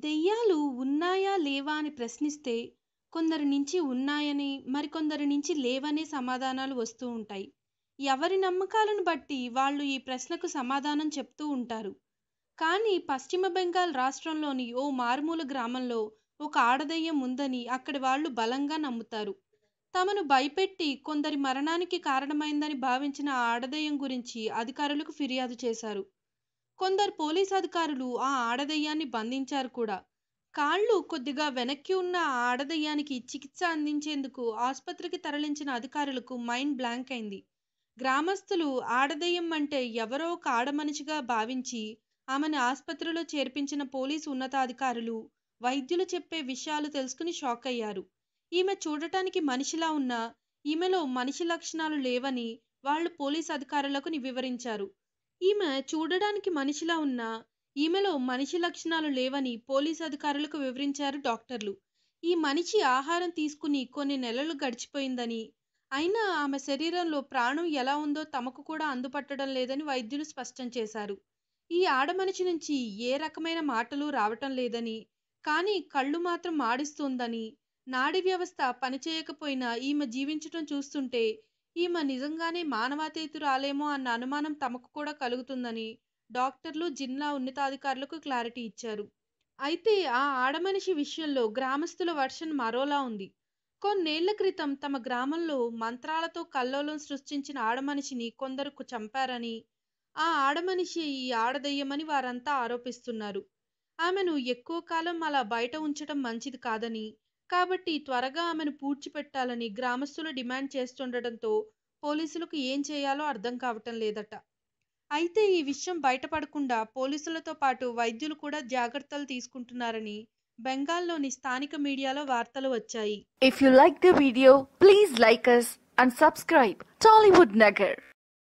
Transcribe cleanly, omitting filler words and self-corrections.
దెయ్యాలు ఉన్నాయా లేవా అని ప్రశ్నిస్తే కొందరి నుంచి ఉన్నాయని, మరికొందరి నుంచి లేవనే సమాధానాలు వస్తూ ఉంటాయి. ఎవరి నమ్మకాలను బట్టి వాళ్ళు ఈ ప్రశ్నకు సమాధానం చెప్తూ ఉంటారు. కానీ పశ్చిమ బెంగాల్ రాష్ట్రంలోని ఓ మారుమూల గ్రామంలో ఒక ఆడదెయ్యం ఉందని అక్కడి వాళ్ళు బలంగా నమ్ముతారు. తమను భయపెట్టి కొందరి మరణానికి కారణమైందని భావించిన ఆ ఆడదెయ్యం గురించి అధికారులకు ఫిర్యాదు చేశారు. కొందరు పోలీసు అధికారులు ఆ ఆడదెయ్యాన్ని బంధించారు కూడా. కాళ్ళు కొద్దిగా వెనక్కి ఉన్న ఆ ఆడదెయ్యానికి చికిత్స అందించేందుకు ఆసుపత్రికి తరలించిన అధికారులకు మైండ్ బ్లాంక్ అయింది. గ్రామస్తులు ఆడదెయ్యం అంటే ఎవరో ఒక ఆడమనిషిగా భావించి ఆమెను ఆసుపత్రిలో చేర్పించిన పోలీసు ఉన్నతాధికారులు, వైద్యులు చెప్పే విషయాలు తెలుసుకుని షాక్ అయ్యారు. ఈమె చూడటానికి మనిషిలా ఉన్నా ఈమెలో మనిషి లక్షణాలు లేవని వాళ్ళు పోలీసు అధికారులకు వివరించారు. ఈమె చూడడానికి మనిషిలా ఉన్నా ఈమెలో మనిషి లక్షణాలు లేవని పోలీసు అధికారులకు వివరించారు డాక్టర్లు. ఈ మనిషి ఆహారం తీసుకుని కొన్ని నెలలు గడిచిపోయిందని, అయినా ఆమె శరీరంలో ప్రాణం ఎలా ఉందో తమకు కూడా అందుపట్టడం లేదని వైద్యులు స్పష్టం చేశారు. ఈ ఆడమనిషి నుంచి ఏ రకమైన మాటలు రావటం లేదని, కానీ కళ్ళు మాత్రం మాడిస్తోందని, నాడీ వ్యవస్థ పనిచేయకపోయినా ఈమె జీవించటం చూస్తుంటే ఈమె నిజంగానే మానవాతీతురాలేమో అన్న అనుమానం తమకు కూడా కలుగుతుందని డాక్టర్లు, జిల్లా ఉన్నతాధికారులకు క్లారిటీ ఇచ్చారు. అయితే ఆ ఆడమనిషి విషయంలో గ్రామస్తుల వర్షన్ మరోలా ఉంది. కొన్నేళ్ల క్రితం తమ గ్రామంలో మంత్రాలతో కల్లోలం సృష్టించిన ఆడమనిషిని కొందరు చంపారని, ఆ ఆడమనిషి ఈ ఆడదెయ్యమని వారంతా ఆరోపిస్తున్నారు. ఆమెను ఎక్కువ కాలం అలా బయట ఉంచటం మంచిది కాదని, కాబట్టి త్వరగా ఆమెను పూడ్చిపెట్టాలని గ్రామస్తులు డిమాండ్ చేస్తుండటంతో పోలీసులకు ఏం చేయాలో అర్థం కావటం లేదట. అయితే ఈ విషయం బయటపడకుండా పోలీసులతో పాటు వైద్యులు కూడా జాగ్రత్తలు తీసుకుంటున్నారని బెంగాల్లోని స్థానిక మీడియాలో వార్తలు వచ్చాయి. If you like the video, please like us and subscribe Tollywood Nagar.